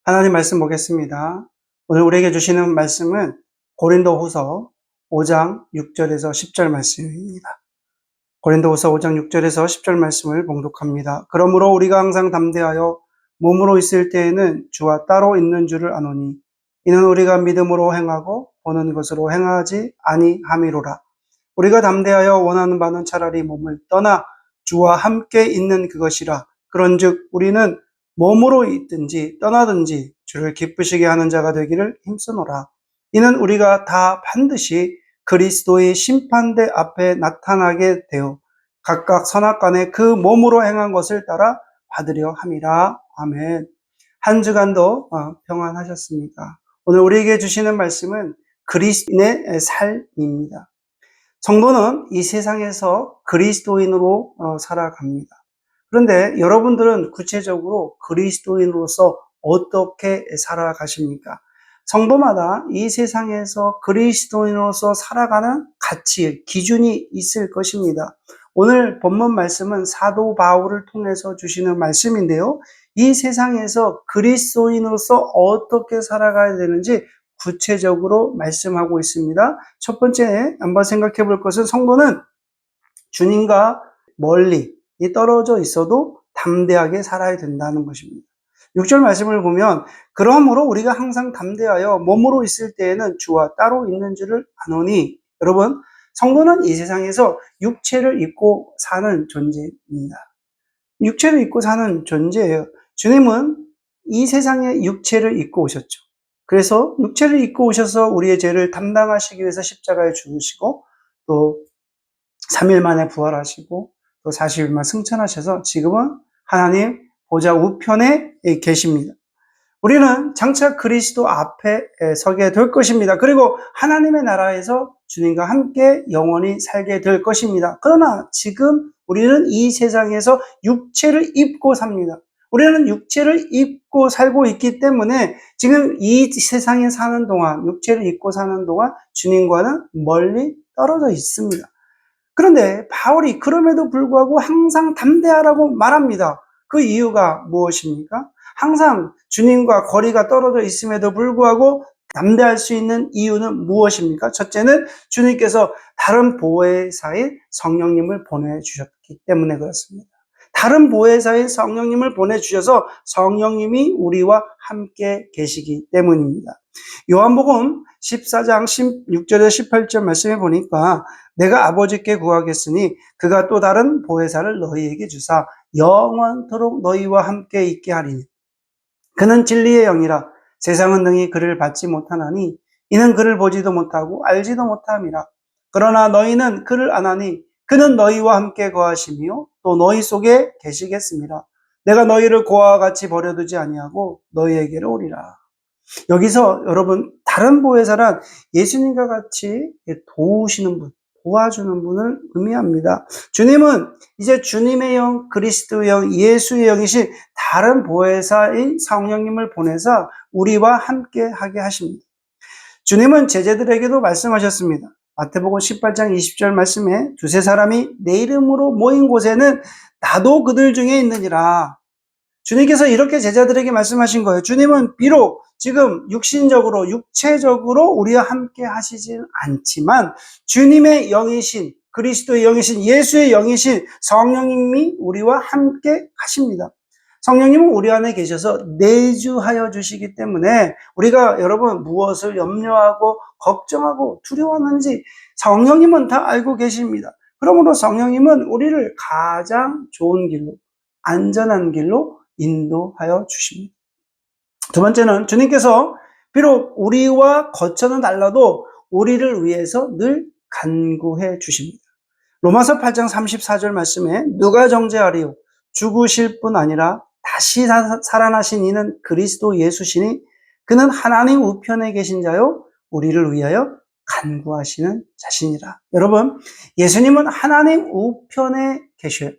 하나님 말씀 보겠습니다. 오늘 우리에게 주시는 말씀은 고린도후서 5장 6절에서 10절 말씀입니다. 고린도후서 5장 6절에서 10절 말씀을 봉독합니다. 그러므로 우리가 항상 담대하여 몸으로 있을 때에는 주와 따로 있는 줄을 아노니 이는 우리가 믿음으로 행하고 보는 것으로 행하지 아니함이로라. 우리가 담대하여 원하는 바는 차라리 몸을 떠나 주와 함께 있는 그것이라. 그런즉 우리는 몸으로 있든지 떠나든지 주를 기쁘시게 하는 자가 되기를 힘쓰노라. 이는 우리가 다 반드시 그리스도의 심판대 앞에 나타나게 되어 각각 선악간에 그 몸으로 행한 것을 따라 받으려 함이라. 아멘. 한 주간도 평안하셨습니까? 오늘 우리에게 주시는 말씀은 그리스도인의 삶입니다. 성도는 이 세상에서 그리스도인으로 살아갑니다. 그런데 여러분들은 구체적으로 그리스도인으로서 어떻게 살아가십니까? 성도마다 이 세상에서 그리스도인으로서 살아가는 가치, 기준이 있을 것입니다. 오늘 본문 말씀은 사도 바울을 통해서 주시는 말씀인데요. 이 세상에서 그리스도인으로서 어떻게 살아가야 되는지 구체적으로 말씀하고 있습니다. 첫 번째 한번 생각해 볼 것은 성도는 주님과 멀리 떨어져 있어도 담대하게 살아야 된다는 것입니다. 6절 말씀을 보면 그러므로 우리가 항상 담대하여 몸으로 있을 때에는 주와 따로 있는 줄을 아노니. 여러분, 성도는 이 세상에서 육체를 입고 사는 존재입니다. 육체를 입고 사는 존재예요. 주님은 이 세상에 육체를 입고 오셨죠. 그래서 육체를 입고 오셔서 우리의 죄를 담당하시기 위해서 십자가에 죽으시고 또 3일 만에 부활하시고 또 40일만 승천하셔서 지금은 하나님 보좌 우편에 계십니다. 우리는 장차 그리스도 앞에 서게 될 것입니다. 그리고 하나님의 나라에서 주님과 함께 영원히 살게 될 것입니다. 그러나 지금 우리는 이 세상에서 육체를 입고 삽니다. 우리는 육체를 입고 살고 있기 때문에 지금 이 세상에 사는 동안, 육체를 입고 사는 동안 주님과는 멀리 떨어져 있습니다. 그런데 바울이 그럼에도 불구하고 항상 담대하라고 말합니다. 그 이유가 무엇입니까? 항상 주님과 거리가 떨어져 있음에도 불구하고 담대할 수 있는 이유는 무엇입니까? 첫째는 주님께서 다른 보혜사인 성령님을 보내주셨기 때문에 그렇습니다. 다른 보혜사인 성령님을 보내주셔서 성령님이 우리와 함께 계시기 때문입니다. 요한복음 14장 16절에서 18절 말씀해 보니까 내가 아버지께 구하겠으니 그가 또 다른 보혜사를 너희에게 주사 영원토록 너희와 함께 있게 하리니 그는 진리의 영이라 세상은 능히 그를 받지 못하나니 이는 그를 보지도 못하고 알지도 못함이라. 그러나 너희는 그를 아나니 그는 너희와 함께 거하시며 또 너희 속에 계시겠습니다. 내가 너희를 고아와 같이 버려두지 아니하고 너희에게로 오리라. 여기서 여러분 다른 보혜사란 예수님과 같이 도우시는 분, 도와주는 분을 의미합니다. 주님은 이제 주님의 영, 그리스도의 영, 예수의 영이신 다른 보혜사인 성령님을 보내서 우리와 함께 하게 하십니다. 주님은 제자들에게도 말씀하셨습니다. 마태복음 18장 20절 말씀에 두세 사람이 내 이름으로 모인 곳에는 나도 그들 중에 있느니라. 주님께서 이렇게 제자들에게 말씀하신 거예요. 주님은 비록 지금 육신적으로, 육체적으로 우리와 함께 하시진 않지만 주님의 영이신, 그리스도의 영이신, 예수의 영이신 성령님이 우리와 함께 하십니다. 성령님은 우리 안에 계셔서 내주하여 주시기 때문에 우리가 여러분 무엇을 염려하고 걱정하고 두려워하는지 성령님은 다 알고 계십니다. 그러므로 성령님은 우리를 가장 좋은 길로, 안전한 길로 인도하여 주십니다. 두 번째는 주님께서 비록 우리와 거처는 달라도 우리를 위해서 늘 간구해 주십니다. 로마서 8장 34절 말씀에 누가 정죄하리요? 죽으실 뿐 아니라 다시 살아나신 이는 그리스도 예수시니 그는 하나님 우편에 계신 자요 우리를 위하여 간구하시는 자신이라. 여러분, 예수님은 하나님 우편에 계셔요.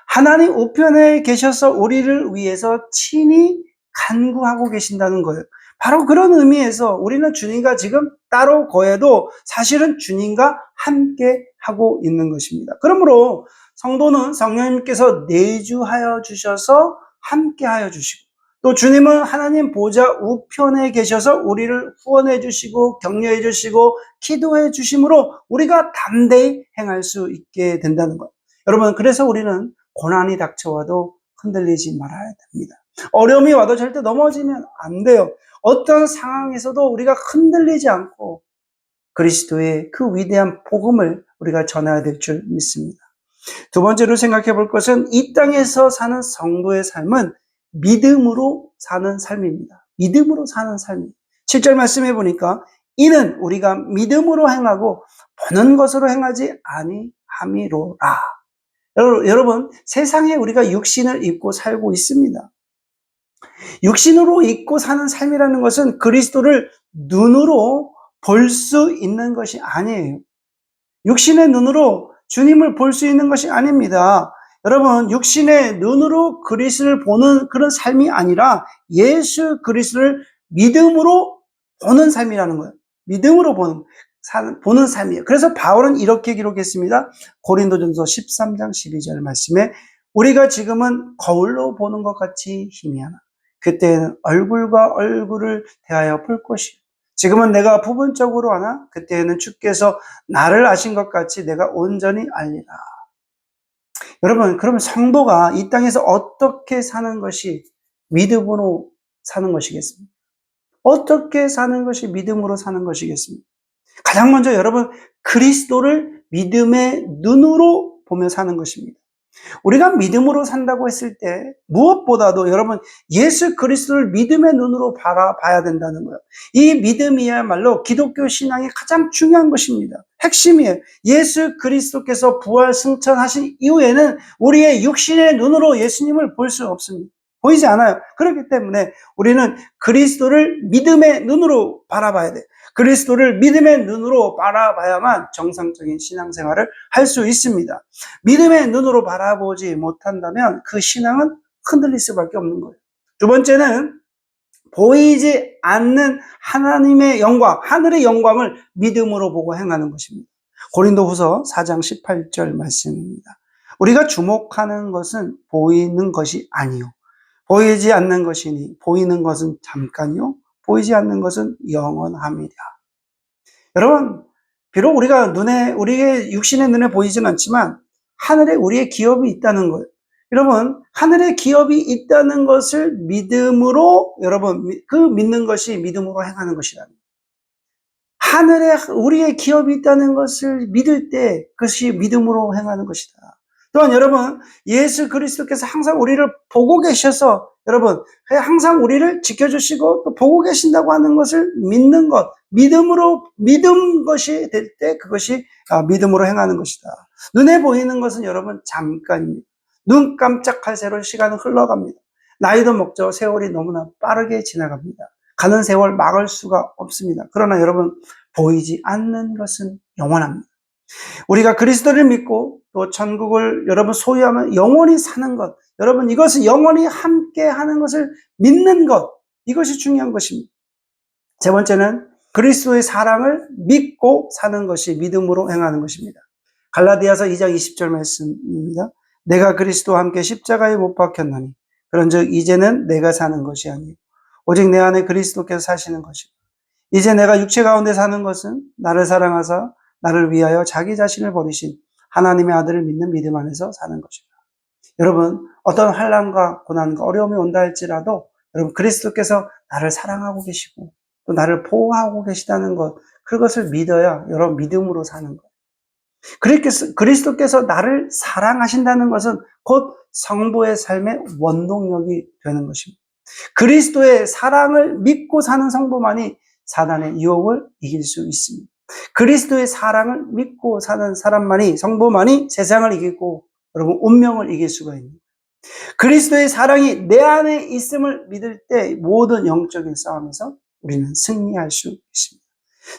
하나님 우편에 계셔서 우리를 위해서 친히 간구하고 계신다는 거예요. 바로 그런 의미에서 우리는 주님과 지금 따로 거해도 사실은 주님과 함께 하고 있는 것입니다. 그러므로 성도는 성령님께서 내주하여 주셔서 함께 하여 주시고 또 주님은 하나님 보좌 우편에 계셔서 우리를 후원해 주시고 격려해 주시고 기도해 주심으로 우리가 담대히 행할 수 있게 된다는 것. 여러분, 그래서 우리는 고난이 닥쳐와도 흔들리지 말아야 됩니다. 어려움이 와도 절대 넘어지면 안 돼요. 어떤 상황에서도 우리가 흔들리지 않고 그리스도의 그 위대한 복음을 우리가 전해야 될 줄 믿습니다. 두 번째로 생각해 볼 것은 이 땅에서 사는 성도의 삶은 믿음으로 사는 삶입니다. 믿음으로 사는 삶입니다. 7절 말씀해 보니까 이는 우리가 믿음으로 행하고 보는 것으로 행하지 아니함이로라. 여러분, 세상에 우리가 육신을 입고 살고 있습니다. 육신으로 입고 사는 삶이라는 것은 그리스도를 눈으로 볼 수 있는 것이 아니에요. 육신의 눈으로 주님을 볼 수 있는 것이 아닙니다. 여러분, 육신의 눈으로 그리스도를 보는 그런 삶이 아니라 예수 그리스도를 믿음으로 보는 삶이라는 거예요. 믿음으로 보는 삶이에요. 그래서 바울은 이렇게 기록했습니다. 고린도전서 13장 12절 말씀에 우리가 지금은 거울로 보는 것 같이 희미하나 그때는 얼굴과 얼굴을 대하여 볼 것이요. 지금은 내가 부분적으로 하나 그때는 주께서 나를 아신 것 같이 내가 온전히 알리라. 여러분, 그러면 성도가 이 땅에서 어떻게 사는 것이 믿음으로 사는 것이겠습니까? 어떻게 사는 것이 믿음으로 사는 것이겠습니까? 가장 먼저 여러분, 그리스도를 믿음의 눈으로 보며 사는 것입니다. 우리가 믿음으로 산다고 했을 때 무엇보다도 여러분 예수 그리스도를 믿음의 눈으로 바라봐야 된다는 거예요. 이 믿음이야말로 기독교 신앙의 가장 중요한 것입니다. 핵심이에요. 예수 그리스도께서 부활 승천하신 이후에는 우리의 육신의 눈으로 예수님을 볼 수 없습니다. 보이지 않아요. 그렇기 때문에 우리는 그리스도를 믿음의 눈으로 바라봐야 돼요. 그리스도를 믿음의 눈으로 바라봐야만 정상적인 신앙생활을 할 수 있습니다. 믿음의 눈으로 바라보지 못한다면 그 신앙은 흔들릴 수밖에 없는 거예요. 두 번째는 보이지 않는 하나님의 영광, 하늘의 영광을 믿음으로 보고 행하는 것입니다. 고린도후서 4장 18절 말씀입니다. 우리가 주목하는 것은 보이는 것이 아니요 보이지 않는 것이니 보이는 것은 잠깐이요 보이지 않는 것은 영원함이라. 여러분, 비록 우리가 우리의 육신의 눈에 보이지는 않지만 하늘에 우리의 기업이 있다는 거예요. 여러분, 하늘에 기업이 있다는 것을 믿음으로, 여러분, 그 믿는 것이 믿음으로 행하는 것이다. 하늘에 우리의 기업이 있다는 것을 믿을 때 그것이 믿음으로 행하는 것이다. 또한 여러분, 예수 그리스도께서 항상 우리를 보고 계셔서 여러분, 항상 우리를 지켜주시고 또 보고 계신다고 하는 것을 믿는 것, 믿은 것이 될 때 그것이 믿음으로 행하는 것이다. 눈에 보이는 것은 여러분 잠깐입니다. 눈 깜짝할 새로 시간은 흘러갑니다. 나이도 먹죠. 세월이 너무나 빠르게 지나갑니다. 가는 세월 막을 수가 없습니다. 그러나 여러분, 보이지 않는 것은 영원합니다. 우리가 그리스도를 믿고 또 천국을 여러분 소유하면 영원히 사는 것, 여러분 이것은 영원히 함께 하는 것을 믿는 것, 이것이 중요한 것입니다. 세 번째는 그리스도의 사랑을 믿고 사는 것이 믿음으로 행하는 것입니다. 갈라디아서 2장 20절 말씀입니다. 내가 그리스도와 함께 십자가에 못 박혔나니 그런즉 이제는 내가 사는 것이 아니요 오직 내 안에 그리스도께서 사시는 것이고 이제 내가 육체 가운데 사는 것은 나를 사랑하사 나를 위하여 자기 자신을 버리신 하나님의 아들을 믿는 믿음 안에서 사는 것이다. 여러분, 어떤 환난과 고난과 어려움이 온다 할지라도 여러분 그리스도께서 나를 사랑하고 계시고 또 나를 보호하고 계시다는 것, 그것을 믿어야 여러분 믿음으로 사는 거예요. 그리스도께서 나를 사랑하신다는 것은 곧 성도의 삶의 원동력이 되는 것입니다. 그리스도의 사랑을 믿고 사는 성도만이 사단의 유혹을 이길 수 있습니다. 그리스도의 사랑을 믿고 사는 사람만이, 성도만이 세상을 이기고 여러분 운명을 이길 수가 있는 거예요. 그리스도의 사랑이 내 안에 있음을 믿을 때 모든 영적인 싸움에서 우리는 승리할 수 있습니다.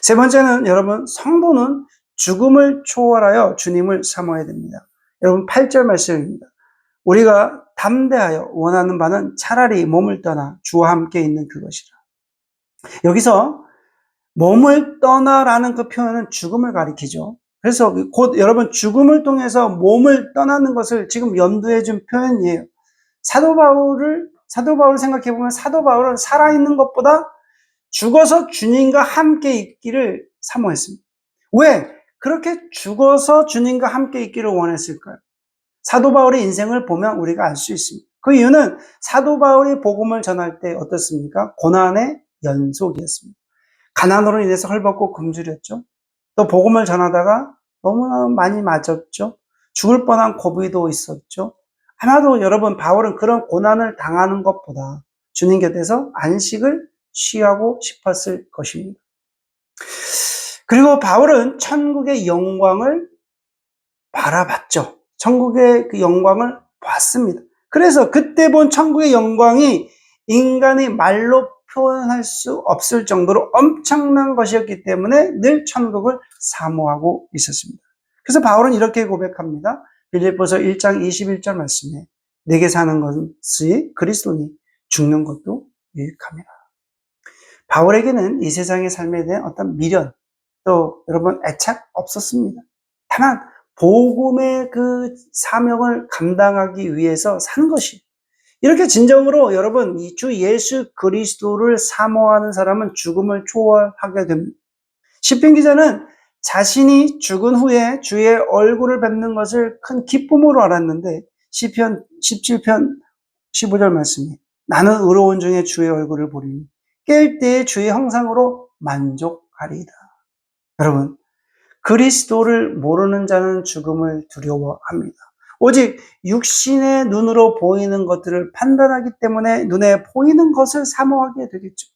세 번째는 여러분, 성도는 죽음을 초월하여 주님을 사모해야 됩니다. 여러분 8절 말씀입니다. 우리가 담대하여 원하는 바는 차라리 몸을 떠나 주와 함께 있는 그것이라. 여기서 몸을 떠나라는 그 표현은 죽음을 가리키죠. 그래서 곧 여러분 죽음을 통해서 몸을 떠나는 것을 지금 염두해 준 표현이에요. 사도 사도 바울을 생각해보면 사도 바울은 살아있는 것보다 죽어서 주님과 함께 있기를 사모했습니다. 왜? 그렇게 죽어서 주님과 함께 있기를 원했을까요? 사도 바울의 인생을 보면 우리가 알 수 있습니다. 그 이유는 사도 바울이 복음을 전할 때 어떻습니까? 고난의 연속이었습니다. 가난으로 인해서 헐벗고 굶주렸죠. 또 복음을 전하다가 너무나 많이 맞았죠. 죽을 뻔한 고비도 있었죠. 아마도 여러분 바울은 그런 고난을 당하는 것보다 주님 곁에서 안식을 취하고 싶었을 것입니다. 그리고 바울은 천국의 영광을 바라봤죠. 천국의 그 영광을 봤습니다. 그래서 그때 본 천국의 영광이 인간이 말로 표현할 수 없을 정도로 엄청난 것이었기 때문에 늘 천국을 사모하고 있었습니다. 그래서 바울은 이렇게 고백합니다. 빌립보서 1장 21절 말씀에 내게 사는 것이 그리스도니 죽는 것도 유익함이라. 바울에게는 이 세상의 삶에 대한 어떤 미련, 또 여러분 애착 없었습니다. 다만 복음의 그 사명을 감당하기 위해서 사는 것이, 이렇게 진정으로 여러분 이 주 예수 그리스도를 사모하는 사람은 죽음을 초월하게 됩니다. 시편 기자는 자신이 죽은 후에 주의 얼굴을 뵙는 것을 큰 기쁨으로 알았는데 시편 17편 15절 말씀이 나는 의로운 중에 주의 얼굴을 보리니 깰 때에 주의 형상으로 만족하리이다. 여러분, 그리스도를 모르는 자는 죽음을 두려워합니다. 오직 육신의 눈으로 보이는 것들을 판단하기 때문에 눈에 보이는 것을 사모하게 되겠죠.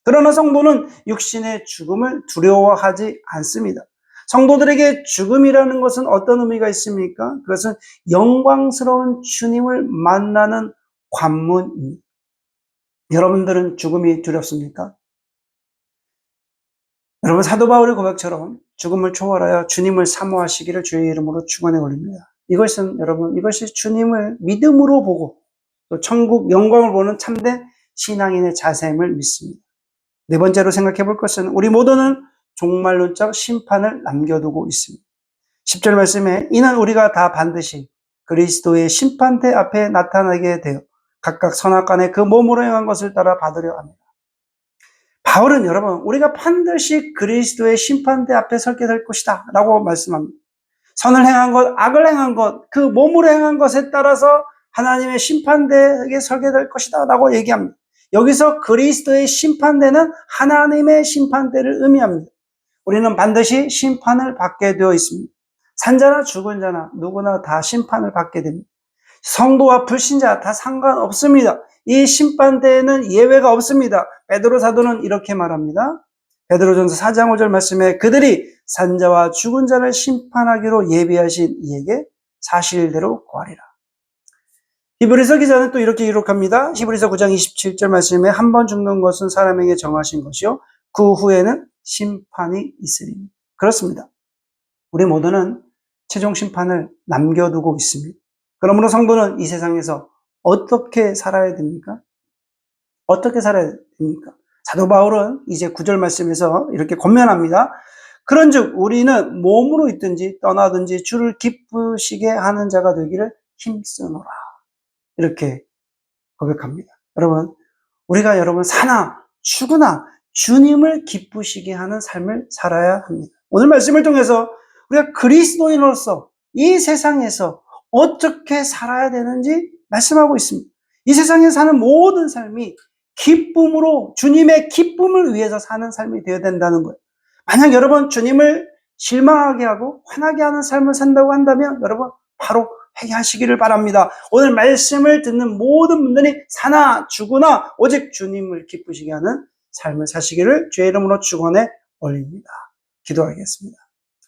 그러나 성도는 육신의 죽음을 두려워하지 않습니다. 성도들에게 죽음이라는 것은 어떤 의미가 있습니까? 그것은 영광스러운 주님을 만나는 관문입니다. 여러분들은 죽음이 두렵습니까? 여러분, 사도 바울의 고백처럼 죽음을 초월하여 주님을 사모하시기를 주의 이름으로 축원해 올립니다. 이것은 여러분, 이것이 주님을 믿음으로 보고 또 천국 영광을 보는 참된 신앙인의 자세임을 믿습니다. 네 번째로 생각해 볼 것은 우리 모두는 종말론적 심판을 남겨두고 있습니다. 10절 말씀에 이는 우리가 다 반드시 그리스도의 심판대 앞에 나타나게 되어 각각 선악간에 그 몸으로 행한 것을 따라 받으려 합니다. 바울은 여러분 우리가 반드시 그리스도의 심판대 앞에 서게 될 것이다 라고 말씀합니다. 선을 행한 것, 악을 행한 것, 그 몸으로 행한 것에 따라서 하나님의 심판대에 서게 될 것이다 라고 얘기합니다. 여기서 그리스도의 심판대는 하나님의 심판대를 의미합니다. 우리는 반드시 심판을 받게 되어 있습니다. 산자나 죽은 자나 누구나 다 심판을 받게 됩니다. 성도와 불신자 다 상관없습니다. 이 심판대에는 예외가 없습니다. 베드로 사도는 이렇게 말합니다. 베드로전서 4장 5절 말씀에 그들이 산자와 죽은 자를 심판하기로 예비하신 이에게 사실대로 구하리라. 히브리서 기자는 또 이렇게 기록합니다. 히브리서 9장 27절 말씀에 한 번 죽는 것은 사람에게 정하신 것이요 그 후에는 심판이 있으리. 그렇습니다. 우리 모두는 최종 심판을 남겨두고 있습니다. 그러므로 성도는 이 세상에서 어떻게 살아야 됩니까? 어떻게 살아야 됩니까? 사도 바울은 이제 9절 말씀에서 이렇게 권면합니다. 그런즉 우리는 몸으로 있든지 떠나든지 주를 기쁘시게 하는 자가 되기를 힘쓰노라. 이렇게 고백합니다. 우리가 사나 죽으나 주님을 기쁘시게 하는 삶을 살아야 합니다. 오늘 말씀을 통해서 우리가 그리스도인으로서 이 세상에서 어떻게 살아야 되는지 말씀하고 있습니다. 이 세상에 사는 모든 삶이 기쁨으로 주님의 기쁨을 위해서 사는 삶이 되어야 된다는 거예요. 만약 여러분 주님을 실망하게 하고 화나게 하는 삶을 산다고 한다면 여러분 바로 회개하시기를 바랍니다. 오늘 말씀을 듣는 모든 분들이 사나 죽으나 오직 주님을 기쁘시게 하는 삶을 사시기를 주의 이름으로 축원해 올립니다. 기도하겠습니다.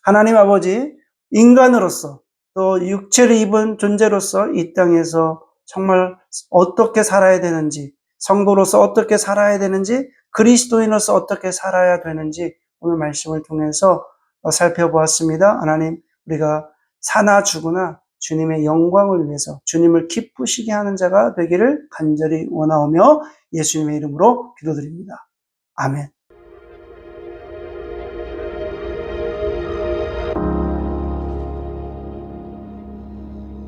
하나님 아버지, 인간으로서 또 육체를 입은 존재로서 이 땅에서 정말 어떻게 살아야 되는지, 성도로서 어떻게 살아야 되는지, 그리스도인으로서 어떻게 살아야 되는지 오늘 말씀을 통해서 살펴보았습니다. 하나님, 우리가 사나 죽으나 주님의 영광을 위해서 주님을 기쁘시게 하는 자가 되기를 간절히 원하오며 예수님의 이름으로 기도드립니다. 아멘.